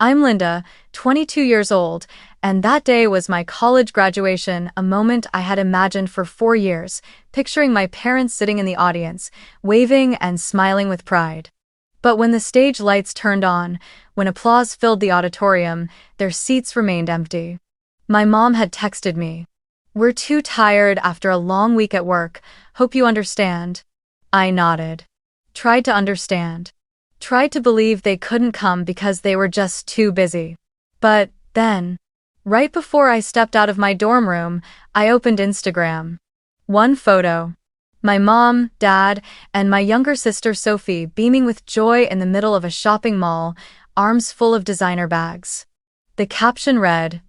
I'm Linda, 22 years old, and that day was my college graduation, a moment I had imagined for 4 years, picturing my parents sitting in the audience, waving and smiling with pride. But when the stage lights turned on, when applause filled the auditorium, their seats remained empty. My mom had texted me. "We're too tired after a long week at work, hope you understand." I nodded. Tried to understand. Tried to believe they couldn't come because they were just too busy. But then, right before I stepped out of my dorm room, I opened Instagram. One photo. My mom, dad, and my younger sister Sophie beaming with joy in the middle of a shopping mall, arms full of designer bags. The caption read,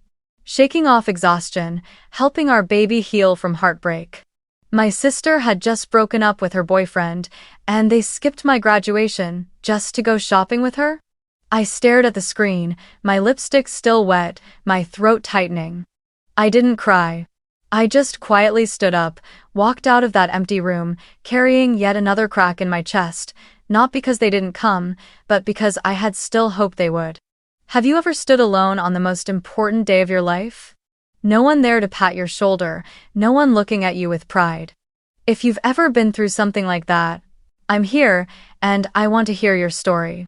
"Shaking off exhaustion, helping our baby heal from heartbreak." My sister had just broken up with her boyfriend, and they skipped my graduation just to go shopping with her? I stared at the screen, my lipstick still wet, my throat tightening. I didn't cry. I just quietly stood up, walked out of that empty room, carrying yet another crack in my chest, not because they didn't come, but because I had still hoped they would. Have you ever stood alone on the most important day of your life? No one there to pat your shoulder, no one looking at you with pride. If you've ever been through something like that, I'm here, and I want to hear your story.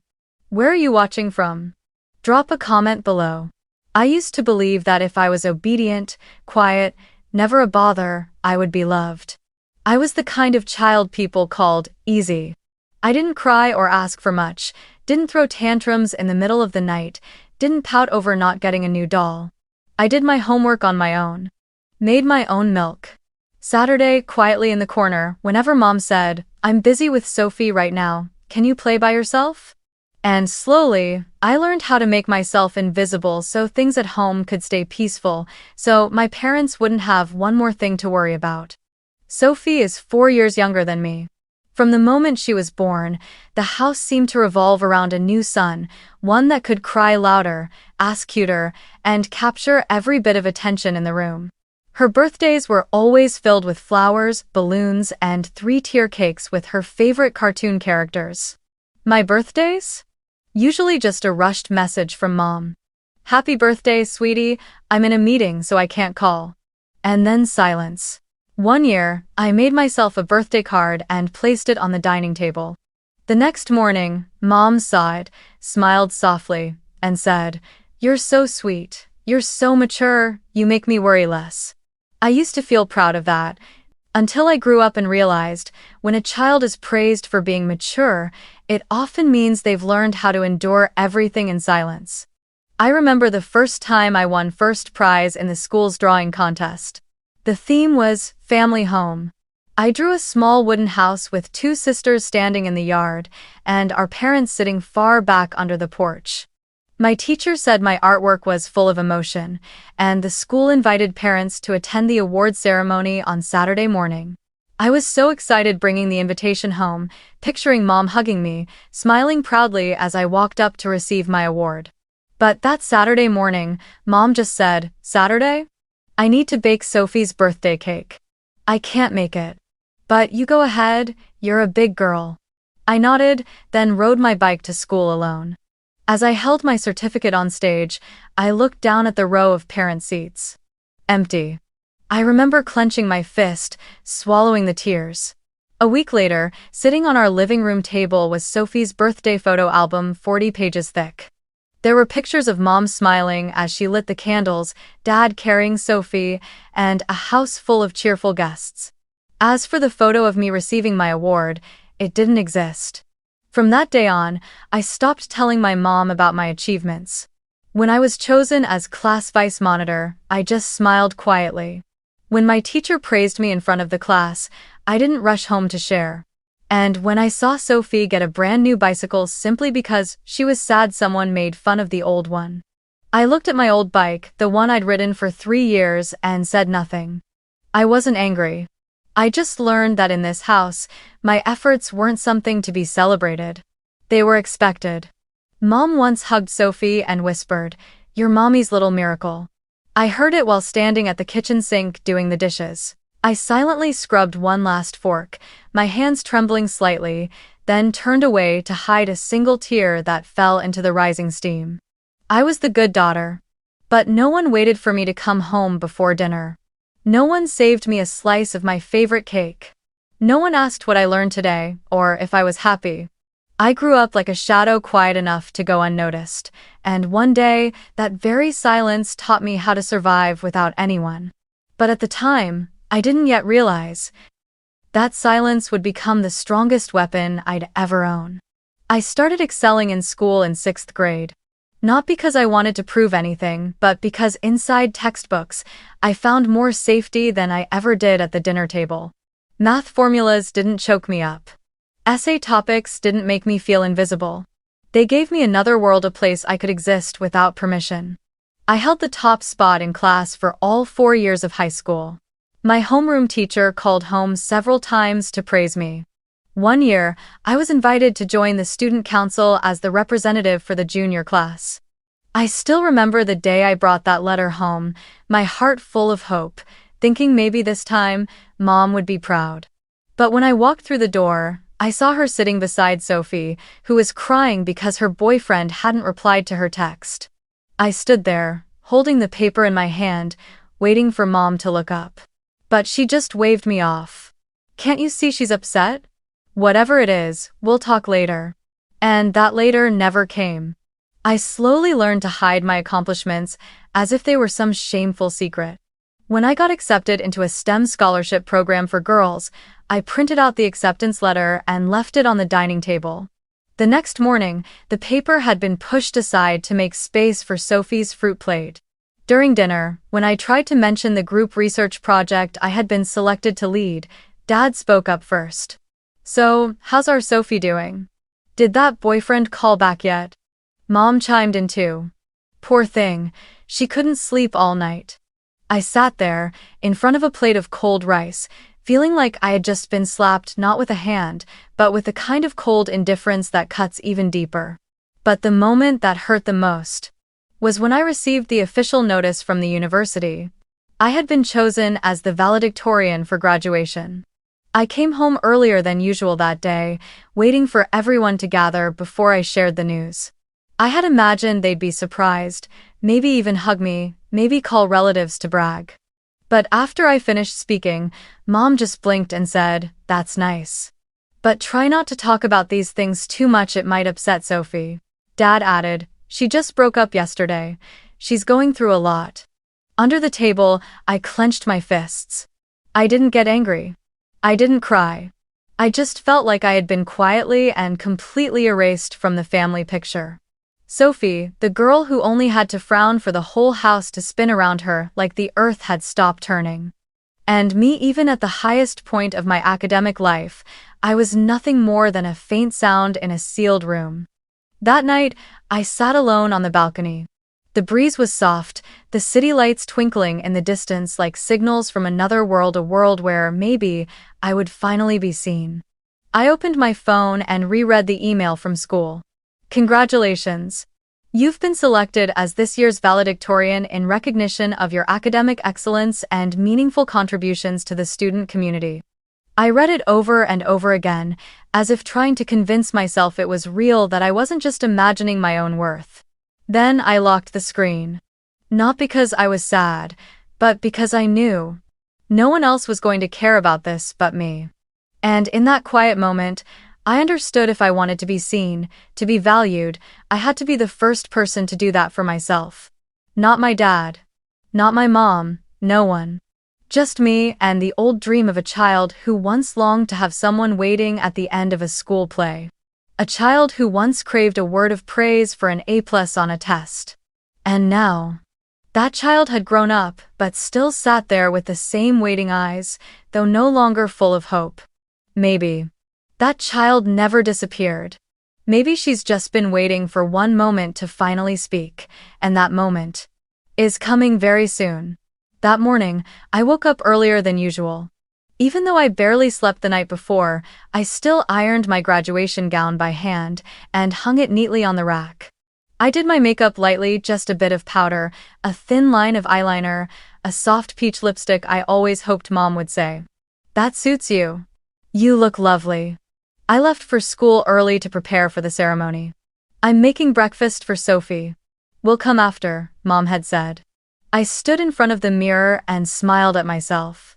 Where are you watching from? Drop a comment below. I used to believe that if I was obedient, quiet, never a bother, I would be loved. I was the kind of child people called easy. I didn't cry or ask for much, didn't throw tantrums in the middle of the night, didn't pout over not getting a new doll. I did my homework on my own. Made my own milk. Saturday, quietly in the corner, whenever mom said, "I'm busy with Sophie right now, can you play by yourself?" And slowly, I learned how to make myself invisible so things at home could stay peaceful, so my parents wouldn't have one more thing to worry about. Sophie is 4 years younger than me. From the moment she was born, the house seemed to revolve around a new son, one that could cry louder, ask cuter, and capture every bit of attention in the room. Her birthdays were always filled with flowers, balloons, and 3-tier cakes with her favorite cartoon characters. My birthdays? Usually just a rushed message from mom. "Happy birthday, sweetie, I'm in a meeting so I can't call." And then silence. One year, I made myself a birthday card and placed it on the dining table. The next morning, mom saw it, smiled softly, and said, "You're so sweet, you're so mature, you make me worry less." I used to feel proud of that, until I grew up and realized, when a child is praised for being mature, it often means they've learned how to endure everything in silence. I remember the first time I won first prize in the school's drawing contest. The theme was family home. I drew a small wooden house with 2 sisters standing in the yard, and our parents sitting far back under the porch. My teacher said my artwork was full of emotion, and the school invited parents to attend the award ceremony on Saturday morning. I was so excited bringing the invitation home, picturing mom hugging me, smiling proudly as I walked up to receive my award. But that Saturday morning, mom just said, "Saturday? I need to bake Sophie's birthday cake. I can't make it. But you go ahead, you're a big girl." I nodded, then rode my bike to school alone. As I held my certificate on stage, I looked down at the row of parent seats. Empty. I remember clenching my fist, swallowing the tears. A week later, sitting on our living room table was Sophie's birthday photo album, 40 pages thick. There were pictures of mom smiling as she lit the candles, dad carrying Sophie, and a house full of cheerful guests. As for the photo of me receiving my award, it didn't exist. From that day on, I stopped telling my mom about my achievements. When I was chosen as class vice monitor, I just smiled quietly. When my teacher praised me in front of the class, I didn't rush home to share. And when I saw Sophie get a brand new bicycle simply because she was sad someone made fun of the old one, I looked at my old bike, the one I'd ridden for 3 years, and said nothing. I wasn't angry. I just learned that in this house, my efforts weren't something to be celebrated. They were expected. Mom once hugged Sophie and whispered, "You're mommy's little miracle." I heard it while standing at the kitchen sink doing the dishes. I silently scrubbed one last fork, my hands trembling slightly, then turned away to hide a single tear that fell into the rising steam. I was the good daughter. But no one waited for me to come home before dinner. No one saved me a slice of my favorite cake. No one asked what I learned today, or if I was happy. I grew up like a shadow quiet enough to go unnoticed, and one day, that very silence taught me how to survive without anyone. But at the time, I didn't yet realize that silence would become the strongest weapon I'd ever own. I started excelling in school in 6th grade. Not because I wanted to prove anything, but because inside textbooks, I found more safety than I ever did at the dinner table. Math formulas didn't choke me up. Essay topics didn't make me feel invisible. They gave me another world, a place I could exist without permission. I held the top spot in class for all 4 years of high school. My homeroom teacher called home several times to praise me. One year, I was invited to join the student council as the representative for the junior class. I still remember the day I brought that letter home, my heart full of hope, thinking maybe this time, Mom would be proud. But when I walked through the door, I saw her sitting beside Sophie, who was crying because her boyfriend hadn't replied to her text. I stood there, holding the paper in my hand, waiting for Mom to look up. But she just waved me off. "Can't you see she's upset? Whatever it is, we'll talk later." And that later never came. I slowly learned to hide my accomplishments as if they were some shameful secret. When I got accepted into a STEM scholarship program for girls, I printed out the acceptance letter and left it on the dining table. The next morning, the paper had been pushed aside to make space for Sophie's fruit plate. During dinner, when I tried to mention the group research project I had been selected to lead, Dad spoke up first. "So, how's our Sophie doing? Did that boyfriend call back yet?" Mom chimed in too. "Poor thing, she couldn't sleep all night." I sat there, in front of a plate of cold rice, feeling like I had just been slapped not with a hand, but with the kind of cold indifference that cuts even deeper. But the moment that hurt the most was when I received the official notice from the university. I had been chosen as the valedictorian for graduation. I came home earlier than usual that day, waiting for everyone to gather before I shared the news. I had imagined they'd be surprised, maybe even hug me, maybe call relatives to brag. But after I finished speaking, Mom just blinked and said, "That's nice. But try not to talk about these things too much, it might upset Sophie." Dad added, "She just broke up yesterday. She's going through a lot." Under the table, I clenched my fists. I didn't get angry. I didn't cry. I just felt like I had been quietly and completely erased from the family picture. Sophie, the girl who only had to frown for the whole house to spin around her like the earth had stopped turning. And me, even at the highest point of my academic life, I was nothing more than a faint sound in a sealed room. That night, I sat alone on the balcony. The breeze was soft, the city lights twinkling in the distance like signals from another world, a world where, maybe, I would finally be seen. I opened my phone and reread the email from school. "Congratulations. You've been selected as this year's valedictorian in recognition of your academic excellence and meaningful contributions to the student community." I read it over and over again, as if trying to convince myself it was real, that I wasn't just imagining my own worth. Then I locked the screen. Not because I was sad, but because I knew no one else was going to care about this but me. And in that quiet moment, I understood if I wanted to be seen, to be valued, I had to be the first person to do that for myself. Not my dad. Not my mom, no one. Just me and the old dream of a child who once longed to have someone waiting at the end of a school play. A child who once craved a word of praise for an A+ on a test. And now, that child had grown up, but still sat there with the same waiting eyes, though no longer full of hope. Maybe that child never disappeared. Maybe she's just been waiting for one moment to finally speak, and that moment is coming very soon. That morning, I woke up earlier than usual. Even though I barely slept the night before, I still ironed my graduation gown by hand and hung it neatly on the rack. I did my makeup lightly, just a bit of powder, a thin line of eyeliner, a soft peach lipstick. I always hoped Mom would say, "That suits you. You look lovely." I left for school early to prepare for the ceremony. I'm making breakfast for Sophie. "We'll come after," Mom had said. I stood in front of the mirror and smiled at myself.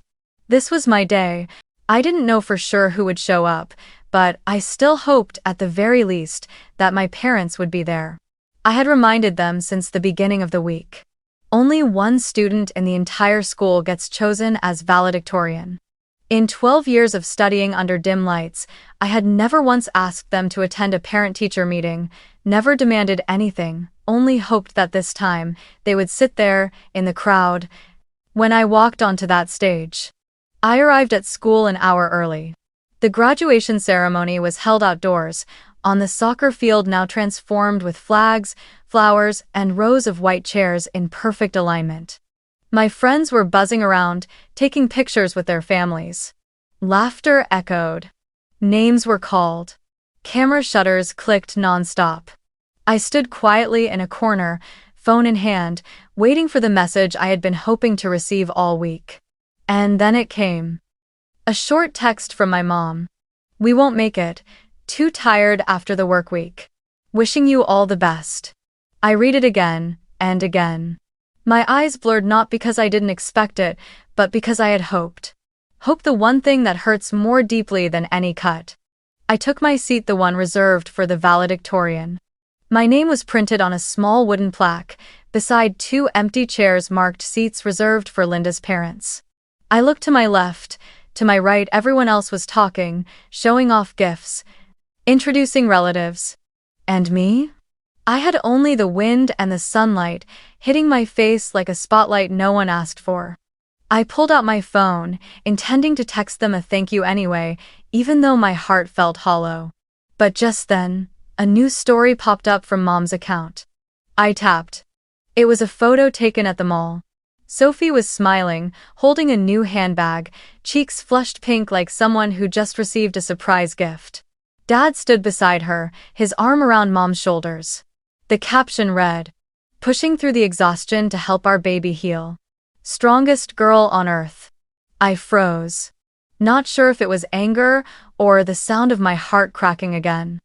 This was my day. I didn't know for sure who would show up, but I still hoped, at the very least, that my parents would be there. I had reminded them since the beginning of the week. Only one student in the entire school gets chosen as valedictorian. In 12 years of studying under dim lights, I had never once asked them to attend a parent-teacher meeting, never demanded anything, only hoped that this time, they would sit there, in the crowd, when I walked onto that stage. I arrived at school an hour early. The graduation ceremony was held outdoors, on the soccer field now transformed with flags, flowers, and rows of white chairs in perfect alignment. My friends were buzzing around, taking pictures with their families. Laughter echoed. Names were called. Camera shutters clicked nonstop. I stood quietly in a corner, phone in hand, waiting for the message I had been hoping to receive all week. And then it came. A short text from my mom. "We won't make it. Too tired after the work week. Wishing you all the best." I read it again, and again. My eyes blurred, not because I didn't expect it, but because I had hoped. Hope, the one thing that hurts more deeply than any cut. I took my seat, the one reserved for the valedictorian. My name was printed on a small wooden plaque, beside two empty chairs marked "Seats reserved for Linda's parents." I looked to my left, to my right. Everyone else was talking, showing off gifts, introducing relatives. And me? I had only the wind and the sunlight hitting my face like a spotlight no one asked for. I pulled out my phone, intending to text them a thank you anyway, even though my heart felt hollow. But just then, a new story popped up from Mom's account. I tapped. It was a photo taken at the mall. Sophie was smiling, holding a new handbag, cheeks flushed pink like someone who just received a surprise gift. Dad stood beside her, his arm around Mom's shoulders. The caption read, "Pushing through the exhaustion to help our baby heal. Strongest girl on earth." I froze. Not sure if it was anger or the sound of my heart cracking again.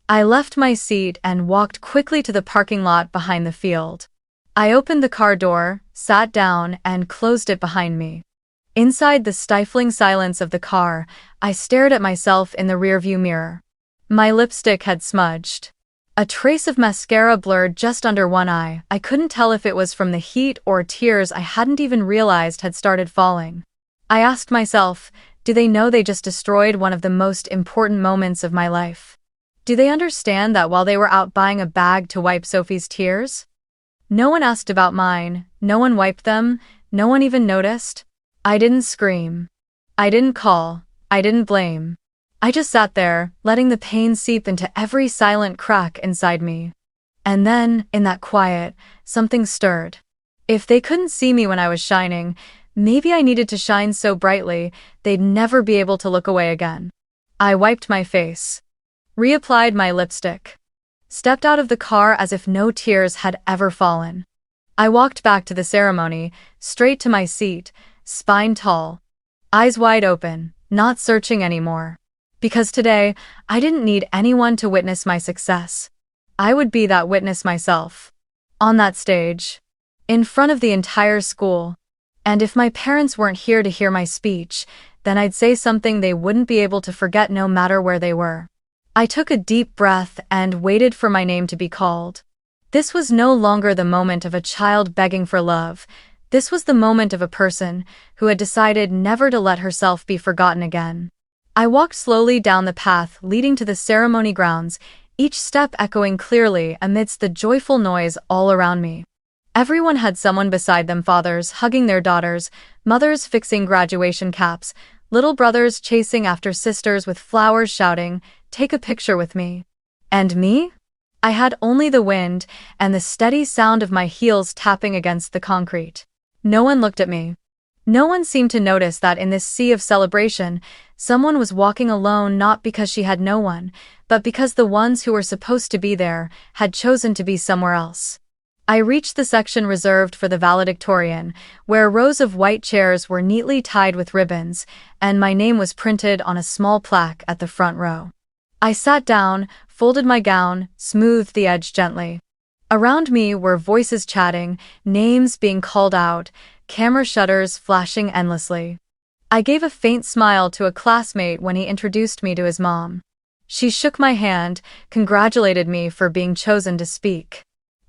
I left my seat and walked quickly to the parking lot behind the field. I opened the car door, sat down, and closed it behind me. Inside the stifling silence of the car, I stared at myself in the rearview mirror. My lipstick had smudged. A trace of mascara blurred just under one eye. I couldn't tell if it was from the heat or tears I hadn't even realized had started falling. I asked myself, do they know they just destroyed one of the most important moments of my life? Do they understand that while they were out buying a bag to wipe Sophie's tears? No one asked about mine, no one wiped them, no one even noticed. I didn't scream. I didn't call. I didn't blame. I just sat there, letting the pain seep into every silent crack inside me. And then, in that quiet, something stirred. If they couldn't see me when I was shining, maybe I needed to shine so brightly they'd never be able to look away again. I wiped my face. Reapplied my lipstick. Stepped out of the car as if no tears had ever fallen. I walked back to the ceremony, straight to my seat, spine tall. Eyes wide open, not searching anymore. Because today, I didn't need anyone to witness my success. I would be that witness myself. On that stage. In front of the entire school. And if my parents weren't here to hear my speech, then I'd say something they wouldn't be able to forget no matter where they were. I took a deep breath and waited for my name to be called. This was no longer the moment of a child begging for love. This was the moment of a person who had decided never to let herself be forgotten again. I walked slowly down the path leading to the ceremony grounds, each step echoing clearly amidst the joyful noise all around me. Everyone had someone beside them, fathers hugging their daughters, mothers fixing graduation caps, little brothers chasing after sisters with flowers shouting, "Take a picture with me." And me? I had only the wind and the steady sound of my heels tapping against the concrete. No one looked at me. No one seemed to notice that in this sea of celebration, someone was walking alone, not because she had no one, but because the ones who were supposed to be there had chosen to be somewhere else. I reached the section reserved for the valedictorian, where rows of white chairs were neatly tied with ribbons, and my name was printed on a small plaque at the front row. I sat down, folded my gown, smoothed the edge gently. Around me were voices chatting, names being called out, camera shutters flashing endlessly. I gave a faint smile to a classmate when he introduced me to his mom. She shook my hand, congratulated me for being chosen to speak.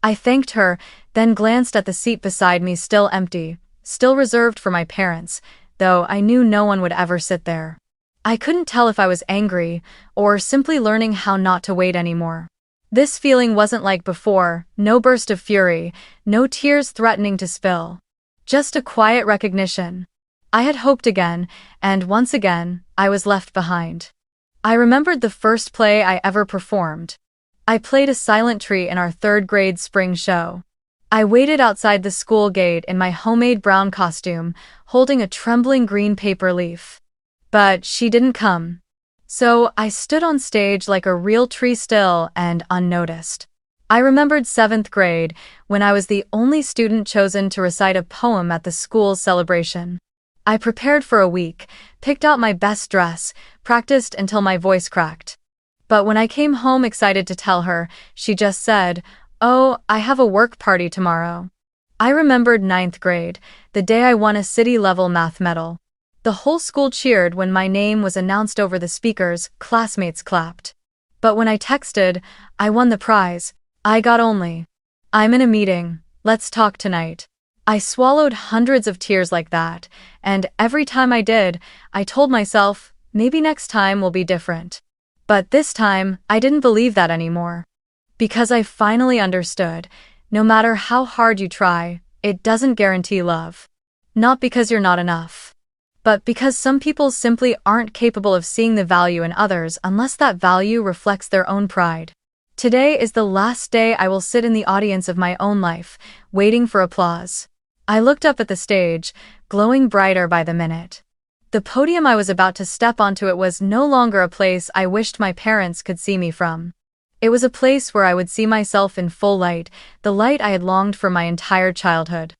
I thanked her, then glanced at the seat beside me, still empty, still reserved for my parents, though I knew no one would ever sit there. I couldn't tell if I was angry or simply learning how not to wait anymore. This feeling wasn't like before, no burst of fury, no tears threatening to spill. Just a quiet recognition. I had hoped again, and once again, I was left behind. I remembered the first play I ever performed. I played a silent tree in our third grade spring show. I waited outside the school gate in my homemade brown costume, holding a trembling green paper leaf. But she didn't come. So I stood on stage like a real tree, still and unnoticed. I remembered seventh grade, when I was the only student chosen to recite a poem at the school's celebration. I prepared for a week, picked out my best dress, practiced until my voice cracked. But when I came home excited to tell her, she just said, "Oh, I have a work party tomorrow." I remembered ninth grade, the day I won a city-level math medal. The whole school cheered when my name was announced over the speakers, classmates clapped. But when I texted, "I won the prize," I got only, "I'm in a meeting, let's talk tonight." I swallowed hundreds of tears like that, and every time I did, I told myself, maybe next time will be different. But this time, I didn't believe that anymore. Because I finally understood, no matter how hard you try, it doesn't guarantee love. Not because you're not enough, but because some people simply aren't capable of seeing the value in others unless that value reflects their own pride. Today is the last day I will sit in the audience of my own life, waiting for applause. I looked up at the stage, glowing brighter by the minute. The podium I was about to step onto, it was no longer a place I wished my parents could see me from. It was a place where I would see myself in full light, the light I had longed for my entire childhood.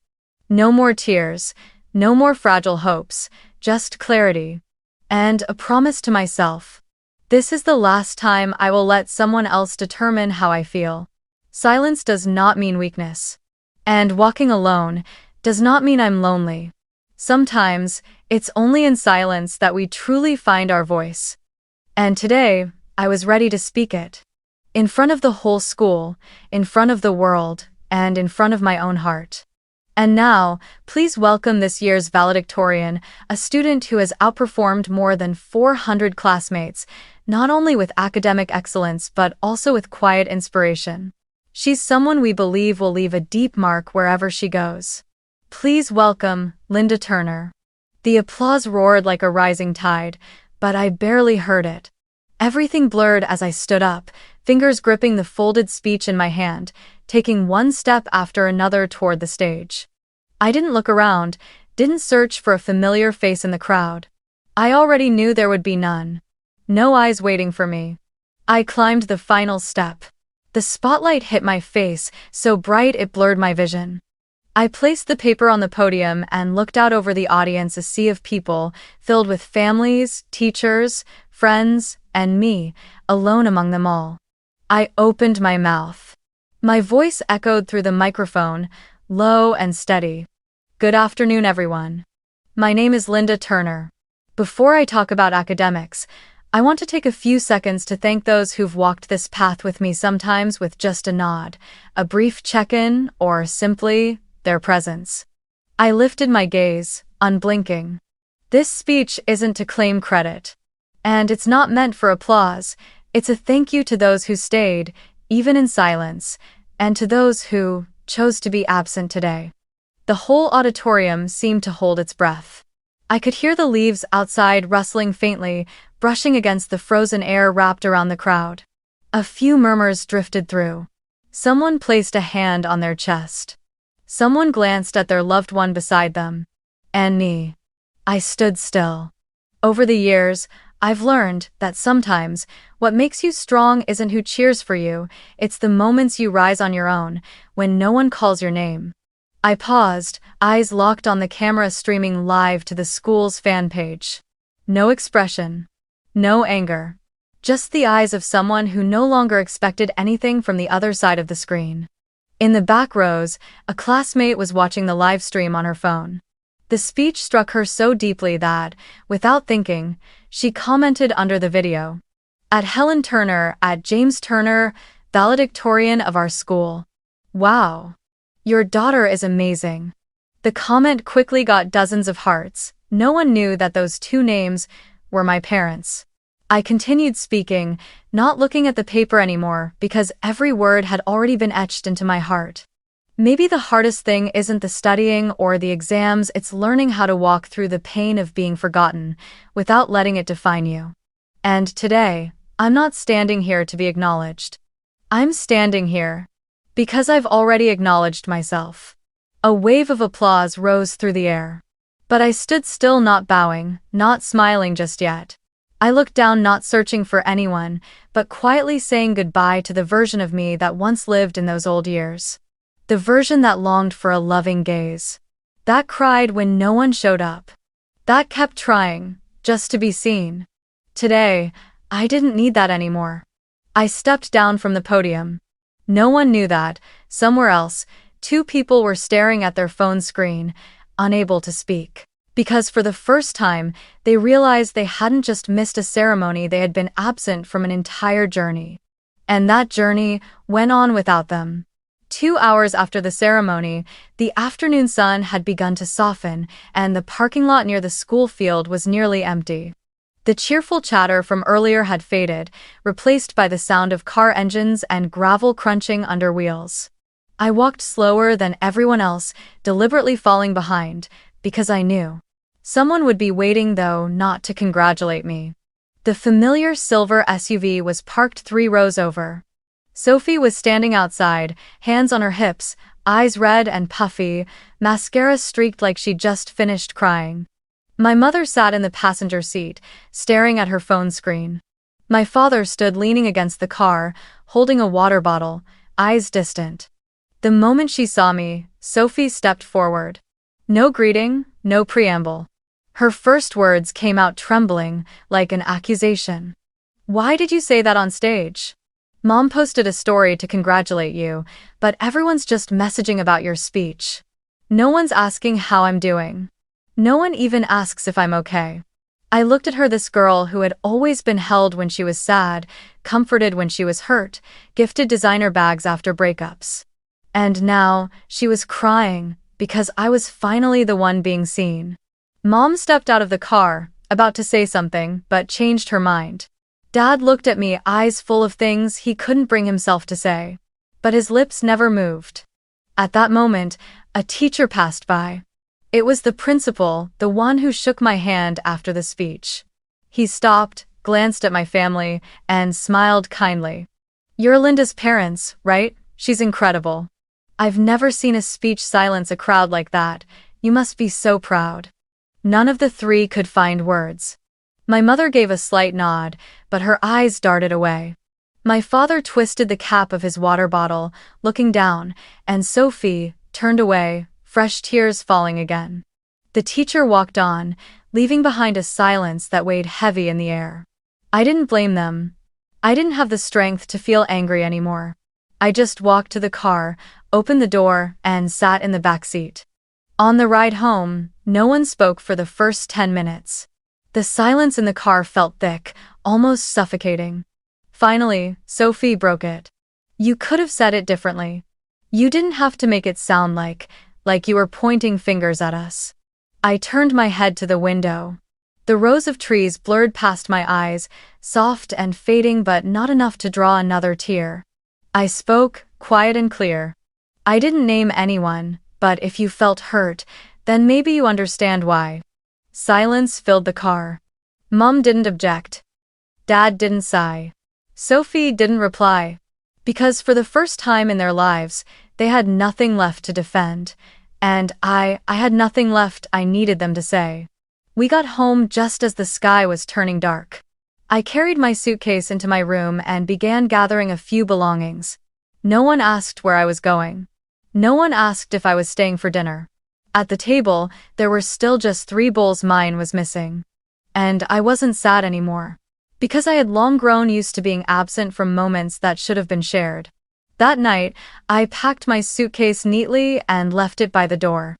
No more tears, no more fragile hopes, just clarity. And a promise to myself. This is the last time I will let someone else determine how I feel. Silence does not mean weakness. And walking alone does not mean I'm lonely. Sometimes, it's only in silence that we truly find our voice. And today, I was ready to speak it. In front of the whole school, in front of the world, and in front of my own heart. And now, please welcome this year's valedictorian, a student who has outperformed more than 400 classmates, not only with academic excellence but also with quiet inspiration. She's someone we believe will leave a deep mark wherever she goes. Please welcome Linda Turner. The applause roared like a rising tide, but I barely heard it. Everything blurred as I stood up, fingers gripping the folded speech in my hand, taking one step after another toward the stage. I didn't look around, didn't search for a familiar face in the crowd. I already knew there would be none. No eyes waiting for me. I climbed the final step. The spotlight hit my face, so bright it blurred my vision. I placed the paper on the podium and looked out over the audience, a sea of people, filled with families, teachers, friends, and me, alone among them all. I opened my mouth. My voice echoed through the microphone, low and steady. Good afternoon, everyone. My name is Linda Turner. Before I talk about academics, I want to take a few seconds to thank those who've walked this path with me, sometimes with just a nod, a brief check-in, or simply their presence. I lifted my gaze, unblinking. This speech isn't to claim credit. And it's not meant for applause. It's a thank you to those who stayed, even in silence, and to those who chose to be absent today. The whole auditorium seemed to hold its breath. I could hear the leaves outside rustling faintly, brushing against the frozen air wrapped around the crowd. A few murmurs drifted through. Someone placed a hand on their chest. Someone glanced at their loved one beside them. And me. I stood still. Over the years, I've learned that sometimes what makes you strong isn't who cheers for you, it's the moments you rise on your own, when no one calls your name. I paused, eyes locked on the camera streaming live to the school's fan page. No expression. No anger. Just the eyes of someone who no longer expected anything from the other side of the screen. In the back rows, a classmate was watching the live stream on her phone. The speech struck her so deeply that, without thinking, she commented under the video. At Helen Turner, at James Turner, valedictorian of our school. Wow. Your daughter is amazing. The comment quickly got dozens of hearts. No one knew that those two names were my parents. I continued speaking, not looking at the paper anymore because every word had already been etched into my heart. Maybe the hardest thing isn't the studying or the exams, it's learning how to walk through the pain of being forgotten without letting it define you. And today, I'm not standing here to be acknowledged. I'm standing here because I've already acknowledged myself. A wave of applause rose through the air. But I stood still, not bowing, not smiling just yet. I looked down, not searching for anyone, but quietly saying goodbye to the version of me that once lived in those old years. The version that longed for a loving gaze. That cried when no one showed up. That kept trying, just to be seen. Today, I didn't need that anymore. I stepped down from the podium. No one knew that, somewhere else, two people were staring at their phone screen, unable to speak. Because for the first time, they realized they hadn't just missed a ceremony, they had been absent from an entire journey. And that journey went on without them. 2 hours after the ceremony, the afternoon sun had begun to soften, and the parking lot near the school field was nearly empty. The cheerful chatter from earlier had faded, replaced by the sound of car engines and gravel crunching under wheels. I walked slower than everyone else, deliberately falling behind, because I knew someone would be waiting, though not to congratulate me. The familiar silver SUV was parked 3 rows over. Sophie was standing outside, hands on her hips, eyes red and puffy, mascara streaked like she'd just finished crying. My mother sat in the passenger seat, staring at her phone screen. My father stood leaning against the car, holding a water bottle, eyes distant. The moment she saw me, Sophie stepped forward. No greeting, no preamble. Her first words came out trembling, like an accusation. "Why did you say that on stage? Mom posted a story to congratulate you, but everyone's just messaging about your speech. No one's asking how I'm doing. No one even asks if I'm okay." I looked at her, this girl who had always been held when she was sad, comforted when she was hurt, gifted designer bags after breakups. And now, she was crying, because I was finally the one being seen. Mom stepped out of the car, about to say something, but changed her mind. Dad looked at me, eyes full of things he couldn't bring himself to say. But his lips never moved. At that moment, a teacher passed by. It was the principal, the one who shook my hand after the speech. He stopped, glanced at my family, and smiled kindly. "You're Linda's parents, right? She's incredible. I've never seen a speech silence a crowd like that. You must be so proud." None of the 3 could find words. My mother gave a slight nod, but her eyes darted away. My father twisted the cap of his water bottle, looking down, and Sophie turned away, fresh tears falling again. The teacher walked on, leaving behind a silence that weighed heavy in the air. I didn't blame them. I didn't have the strength to feel angry anymore. I just walked to the car, opened the door, and sat in the back seat. On the ride home, no one spoke for the first 10 minutes. The silence in the car felt thick, almost suffocating. Finally, Sophie broke it. "You could have said it differently. You didn't have to make it sound like you were pointing fingers at us." I turned my head to the window. The rows of trees blurred past my eyes, soft and fading but not enough to draw another tear. I spoke, quiet and clear. "I didn't name anyone, but if you felt hurt, then maybe you understand why." Silence filled the car. Mom didn't object. Dad didn't sigh. Sophie didn't reply. Because for the first time in their lives, they had nothing left to defend. And I had nothing left I needed them to say. We got home just as the sky was turning dark. I carried my suitcase into my room and began gathering a few belongings. No one asked where I was going. No one asked if I was staying for dinner. At the table, there were still just 3 bowls, mine was missing. And I wasn't sad anymore. Because I had long grown used to being absent from moments that should have been shared. That night, I packed my suitcase neatly and left it by the door.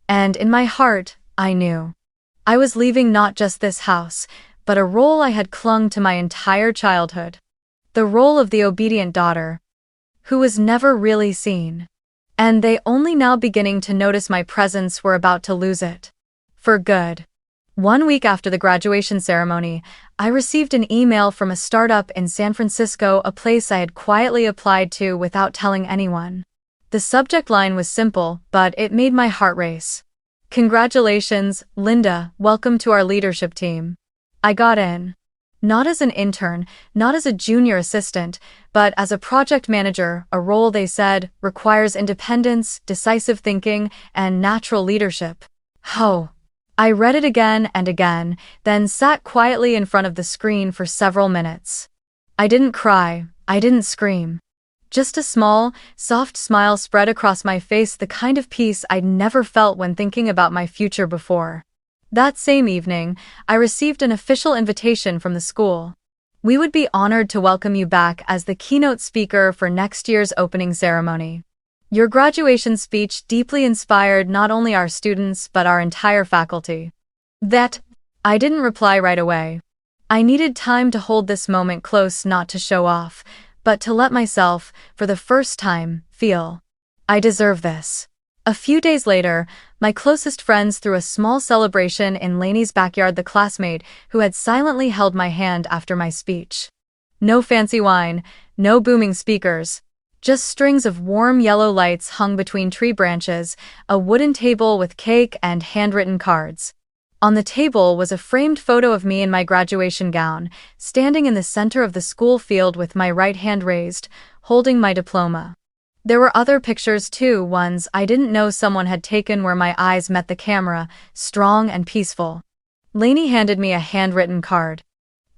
And in my heart, I knew. I was leaving not just this house, but a role I had clung to my entire childhood. The role of the obedient daughter, who was never really seen. And they only now beginning to notice my presence were about to lose it. For good. 1 week after the graduation ceremony, I received an email from a startup in San Francisco, a place I had quietly applied to without telling anyone. The subject line was simple, but it made my heart race. Congratulations, Linda, welcome to our leadership team. I got in. Not as an intern, not as a junior assistant, but as a project manager, a role they said requires independence, decisive thinking, and natural leadership. Oh. I read it again and again, then sat quietly in front of the screen for several minutes. I didn't cry, I didn't scream. Just a small, soft smile spread across my face, the kind of peace I'd never felt when thinking about my future before. That same evening, I received an official invitation from the school. We would be honored to welcome you back as the keynote speaker for next year's opening ceremony. Your graduation speech deeply inspired not only our students but our entire faculty. I didn't reply right away. I needed time to hold this moment close, not to show off, but to let myself, for the first time, feel. I deserve this. A few days later, my closest friends threw a small celebration in Lainey's backyard, the classmate who had silently held my hand after my speech. No fancy wine, no booming speakers. Just strings of warm yellow lights hung between tree branches, a wooden table with cake and handwritten cards. On the table was a framed photo of me in my graduation gown, standing in the center of the school field with my right hand raised, holding my diploma. There were other pictures too, ones I didn't know someone had taken where my eyes met the camera, strong and peaceful. Lainey handed me a handwritten card.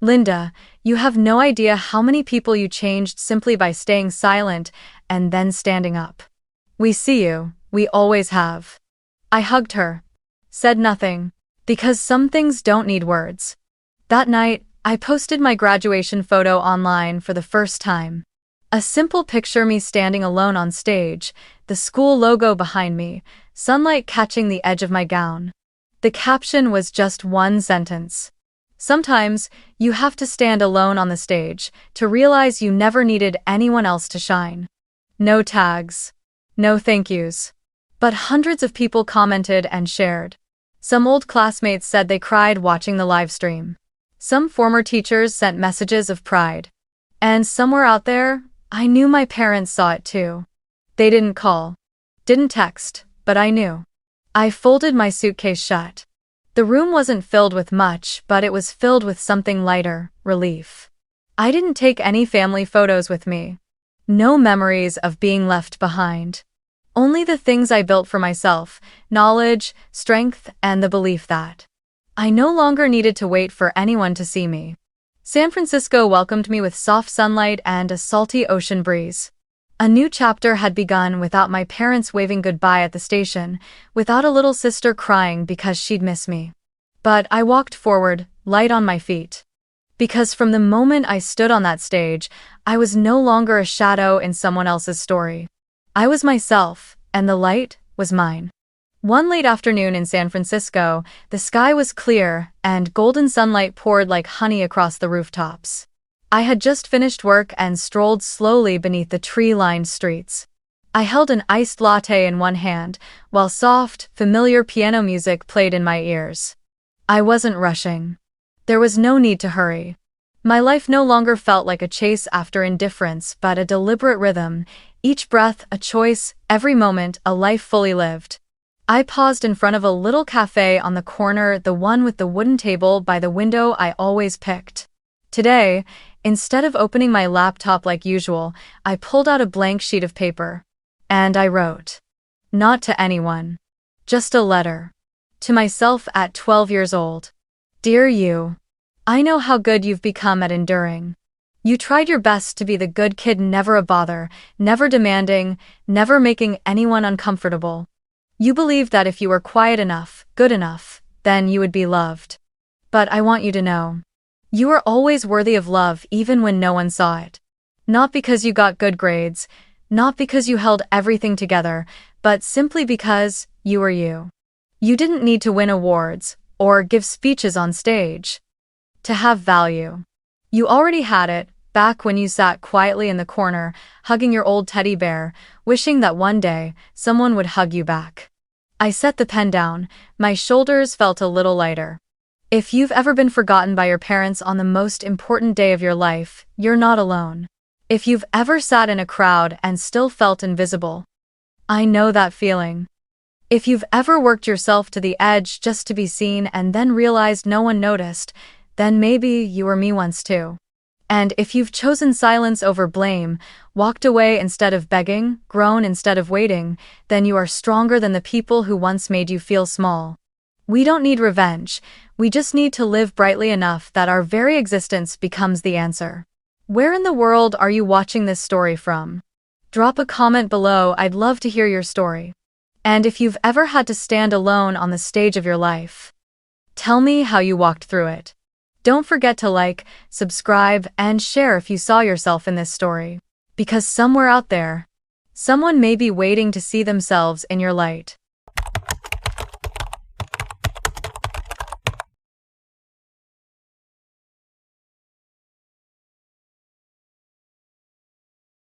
Linda, you have no idea how many people you changed simply by staying silent and then standing up. We see you, we always have. I hugged her. Said nothing. Because some things don't need words. That night, I posted my graduation photo online for the first time. A simple picture, me standing alone on stage, the school logo behind me, sunlight catching the edge of my gown. The caption was just one sentence. Sometimes, you have to stand alone on the stage to realize you never needed anyone else to shine. No tags. No thank yous. But hundreds of people commented and shared. Some old classmates said they cried watching the live stream. Some former teachers sent messages of pride. And somewhere out there, I knew my parents saw it too. They didn't call. Didn't text, but I knew. I folded my suitcase shut. The room wasn't filled with much, but it was filled with something lighter, relief. I didn't take any family photos with me. No memories of being left behind. Only the things I built for myself, knowledge, strength, and the belief that I no longer needed to wait for anyone to see me. San Francisco welcomed me with soft sunlight and a salty ocean breeze. A new chapter had begun without my parents waving goodbye at the station, without a little sister crying because she'd miss me. But I walked forward, light on my feet. Because from the moment I stood on that stage, I was no longer a shadow in someone else's story. I was myself, and the light was mine. One late afternoon in San Francisco, the sky was clear, and golden sunlight poured like honey across the rooftops. I had just finished work and strolled slowly beneath the tree-lined streets. I held an iced latte in one hand, while soft, familiar piano music played in my ears. I wasn't rushing. There was no need to hurry. My life no longer felt like a chase after indifference, but a deliberate rhythm, each breath a choice, every moment a life fully lived. I paused in front of a little cafe on the corner, the one with the wooden table by the window I always picked. Today, instead of opening my laptop like usual, I pulled out a blank sheet of paper. And I wrote. Not to anyone. Just a letter. To myself at 12 years old. Dear you. I know how good you've become at enduring. You tried your best to be the good kid, never a bother, never demanding, never making anyone uncomfortable. You believed that if you were quiet enough, good enough, then you would be loved. But I want you to know. You were always worthy of love even when no one saw it. Not because you got good grades, Not because you held everything together, but simply because you were you. You didn't need to win awards or give speeches on stage to have value. You already had it back when you sat quietly in the corner, hugging your old teddy bear, wishing that one day someone would hug you back. I set the pen down. My shoulders felt a little lighter. If you've ever been forgotten by your parents on the most important day of your life, you're not alone. If you've ever sat in a crowd and still felt invisible, I know that feeling. If you've ever worked yourself to the edge just to be seen and then realized no one noticed, then maybe you were me once too. And if you've chosen silence over blame, walked away instead of begging, grown instead of waiting, then you are stronger than the people who once made you feel small. We don't need revenge. We just need to live brightly enough that our very existence becomes the answer. Where in the world are you watching this story from? Drop a comment below. I'd love to hear your story. And if you've ever had to stand alone on the stage of your life, tell me how you walked through it. Don't forget to like, subscribe, and share if you saw yourself in this story. Because somewhere out there, someone may be waiting to see themselves in your light.